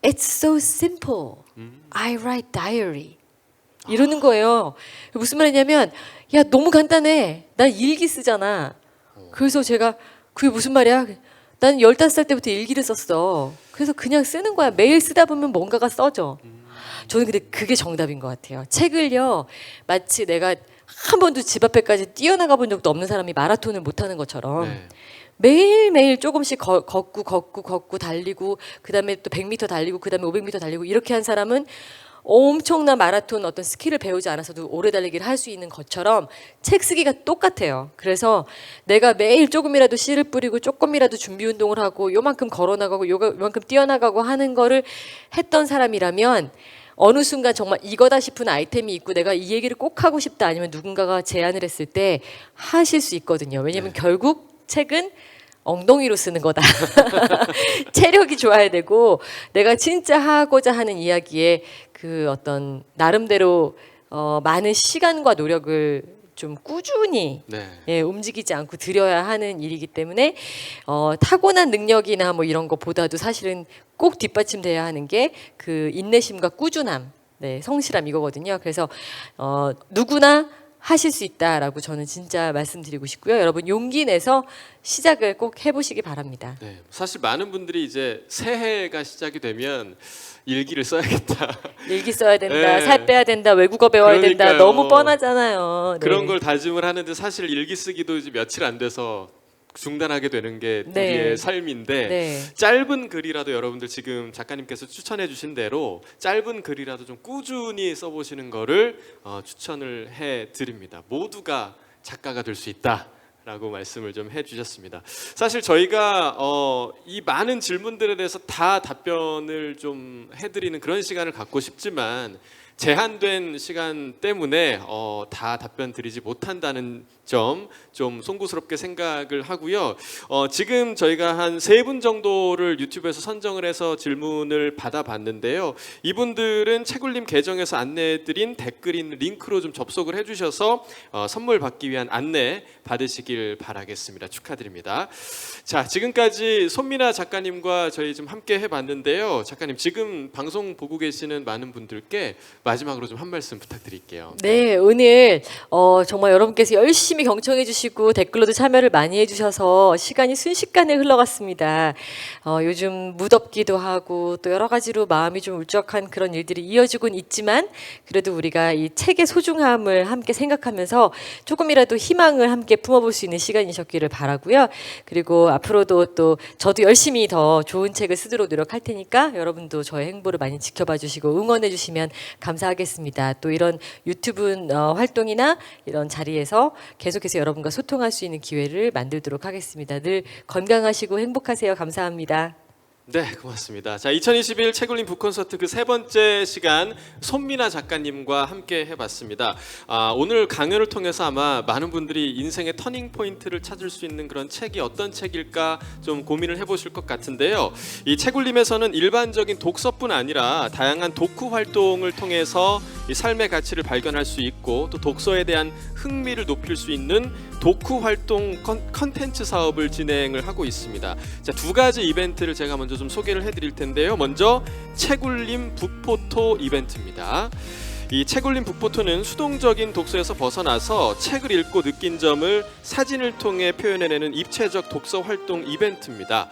It's so simple. I write diary. 이러는 거예요. 무슨 말이냐면 야 너무 간단해. 난 일기 쓰잖아. 그래서 제가 그게 무슨 말이야? 난 15살 때부터 일기를 썼어. 그래서 그냥 쓰는 거야. 매일 쓰다 보면 뭔가가 써져. 저는 근데 그게 정답인 것 같아요. 책을요. 마치 내가 한 번도 집 앞에까지 뛰어나가 본 적도 없는 사람이 마라톤을 못하는 것처럼 네. 매일매일 조금씩 걷고 달리고 그다음에 또 100m 달리고 그다음에 500m 달리고 이렇게 한 사람은 엄청난 마라톤 어떤 스킬을 배우지 않아서도 오래 달리기를 할 수 있는 것처럼 책 쓰기가 똑같아요. 그래서 내가 매일 조금이라도 씨를 뿌리고 조금이라도 준비 운동을 하고 요만큼 걸어 나가고 요만큼 뛰어나가고 하는 거를 했던 사람이라면 어느 순간 정말 이거다 싶은 아이템이 있고 내가 이 얘기를 꼭 하고 싶다 아니면 누군가가 제안을 했을 때 하실 수 있거든요. 왜냐하면 결국 책은 엉덩이로 쓰는 거다. 체력이 좋아야 되고 내가 진짜 하고자 하는 이야기에 그 어떤 나름대로 많은 시간과 노력을 좀 꾸준히 움직이지 않고 들여야 하는 일이기 때문에 타고난 능력이나 뭐 이런 것보다도 사실은 꼭 뒷받침돼야 하는 게 그 인내심과 꾸준함, 성실함 이거거든요. 그래서 누구나 하실 수 있다라고 저는 진짜 말씀드리고 싶고요. 여러분 용기 내서 시작을 꼭 해보시기 바랍니다. 네, 사실 많은 분들이 이제 새해가 시작이 되면 일기를 써야겠다. 일기 써야 된다, 네. 살 빼야 된다, 외국어 배워야 된다. 그러니까요. 너무 뻔하잖아요. 그런 걸 다짐을 하는데 사실 일기 쓰기도 이제 며칠 안 돼서 중단하게 되는 게 우리의 삶인데 짧은 글이라도 여러분들 지금 작가님께서 추천해 주신 대로 짧은 글이라도 좀 꾸준히 써보시는 거를 추천을 해드립니다. 모두가 작가가 될 수 있다 라고 말씀을 좀 해주셨습니다. 사실 저희가 이 많은 질문들에 대해서 다 답변을 좀 해드리는 그런 시간을 갖고 싶지만 제한된 시간 때문에 다 답변 드리지 못한다는 점 좀 송구스럽게 생각을 하고요. 지금 저희가 한 3분 정도를 유튜브에서 선정을 해서 질문을 받아봤는데요. 이분들은 채굴림 계정에서 안내해드린 댓글인 링크로 좀 접속을 해주셔서 선물 받기 위한 안내 받으시길 바라겠습니다. 축하드립니다. 자, 지금까지 손미나 작가님과 저희 좀 함께 해봤는데요. 작가님, 지금 방송 보고 계시는 많은 분들께 마지막으로 좀 한 말씀 부탁드릴게요. 네, 오늘 정말 여러분께서 열심히 경청해 주시고 댓글로도 참여를 많이 해주셔서 시간이 순식간에 흘러갔습니다. 요즘 무덥기도 하고 또 여러 가지로 마음이 좀 울적한 그런 일들이 이어지곤 있지만 그래도 우리가 이 책의 소중함을 함께 생각하면서 조금이라도 희망을 함께 품어볼 수 있는 시간이셨기를 바라고요. 그리고 앞으로도 또 저도 열심히 더 좋은 책을 쓰도록 노력할 테니까 여러분도 저의 행보를 많이 지켜봐 주시고 응원해 주시면 감사하겠습니다. 또 이런 유튜브 활동이나 이런 자리에서 계속해서 여러분과 소통할 수 있는 기회를 만들도록 하겠습니다. 늘 건강하시고 행복하세요. 감사합니다. 네, 고맙습니다. 자, 2021 채굴림 북콘서트 그 3번째 시간 손미나 작가님과 함께 해봤습니다. 오늘 강연을 통해서 아마 많은 분들이 인생의 터닝 포인트를 찾을 수 있는 그런 책이 어떤 책일까 좀 고민을 해보실 것 같은데요. 이 채굴림에서는 일반적인 독서뿐 아니라 다양한 독후 활동을 통해서 이 삶의 가치를 발견할 수 있고 또 독서에 대한 흥미를 높일 수 있는 독후 활동 컨텐츠 사업을 진행을 하고 있습니다. 자, 2가지 이벤트를 제가 먼저 좀 소개를 해드릴 텐데요. 먼저 채굴림 북포토 이벤트입니다. 이 채굴림 북포토는 수동적인 독서에서 벗어나서 책을 읽고 느낀 점을 사진을 통해 표현해내는 입체적 독서 활동 이벤트입니다.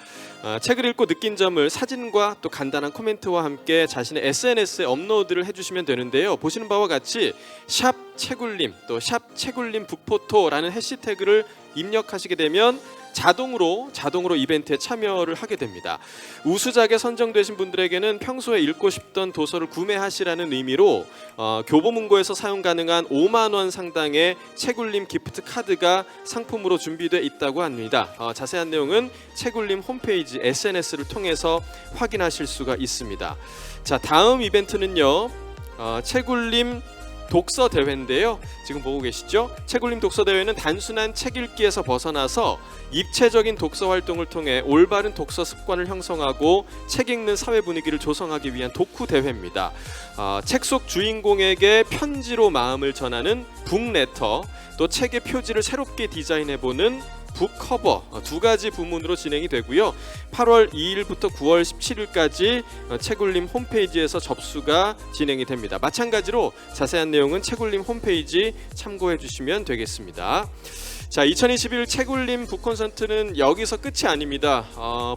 책을 읽고 느낀 점을 사진과 또 간단한 코멘트와 함께 자신의 SNS에 업로드를 해주시면 되는데요. 보시는 바와 같이 샵 채굴림 또 샵 채굴림 북포토라는 해시태그를 입력하시게 되면 자동으로 이벤트에 참여를 하게 됩니다. 우수작에 선정되신 분들에게는 평소에 읽고 싶던 도서를 구매하시라는 의미로 교보문고에서 사용 가능한 5만 원 상당의 채굴림 기프트 카드가 상품으로 준비되어 있다고 합니다. 자세한 내용은 채굴림 홈페이지 SNS를 통해서 확인하실 수가 있습니다. 자, 다음 이벤트는요. 채굴림 독서 대회인데요. 지금 보고 계시죠? 채굴림 독서 대회는 단순한 책 읽기에서 벗어나서 입체적인 독서 활동을 통해 올바른 독서 습관을 형성하고 책 읽는 사회 분위기를 조성하기 위한 독후 대회입니다. 책 속 주인공에게 편지로 마음을 전하는 북레터, 또 책의 표지를 새롭게 디자인해보는 북커버 2가지 부문으로 진행이 되고요. 8월 2일부터 9월 17일까지 채굴림 홈페이지에서 접수가 진행이 됩니다. 마찬가지로 자세한 내용은 채굴림 홈페이지 참고해 주시면 되겠습니다. 자, 2021 채굴림 북콘서트는 여기서 끝이 아닙니다.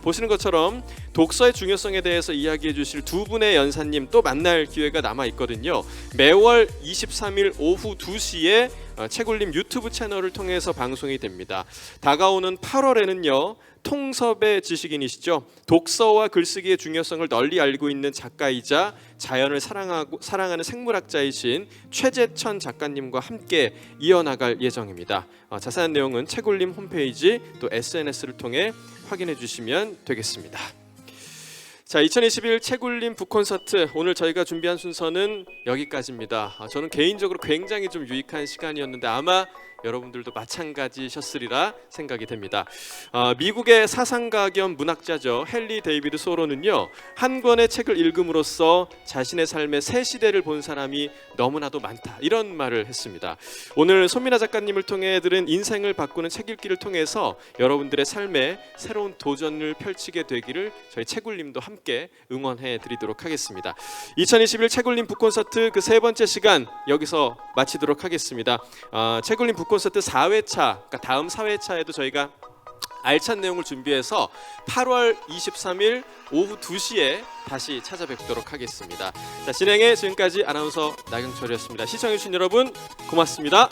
보시는 것처럼 독서의 중요성에 대해서 이야기해 주실 2분의 연사님 또 만날 기회가 남아 있거든요. 매월 23일 오후 2시에 채굴림 유튜브 채널을 통해서 방송이 됩니다. 다가오는 8월에는요. 통섭의 지식인이시죠. 독서와 글쓰기의 중요성을 널리 알고 있는 작가이자 자연을 사랑하는 생물학자이신 최재천 작가님과 함께 이어나갈 예정입니다. 자세한 내용은 채굴림 홈페이지 또 SNS를 통해 확인해 주시면 되겠습니다. 자, 2021 채굴림 북콘서트 오늘 저희가 준비한 순서는 여기까지입니다. 저는 개인적으로 굉장히 좀 유익한 시간이었는데 아마 여러분들도 마찬가지셨으리라 생각이 됩니다. 미국의 사상가 겸 문학자죠. 헨리 데이비드 소로는요. 한 권의 책을 읽음으로써 자신의 삶의 새 시대를 본 사람이 너무나도 많다. 이런 말을 했습니다. 오늘 손민아 작가님을 통해 들은 인생을 바꾸는 책 읽기를 통해서 여러분들의 삶에 새로운 도전을 펼치게 되기를 저희 채굴림도 함께 응원해 드리도록 하겠습니다. 2021 채굴림 북콘서트 그 세 번째 시간 여기서 마치도록 하겠습니다. 채굴림 북콘서트 4회차, 그러니까 다음 4회차에도 저희가 알찬 내용을 준비해서 8월 23일 오후 2시에 다시 찾아뵙도록 하겠습니다. 자, 진행해 지금까지 아나운서 나경철이었습니다. 시청해주신 여러분 고맙습니다.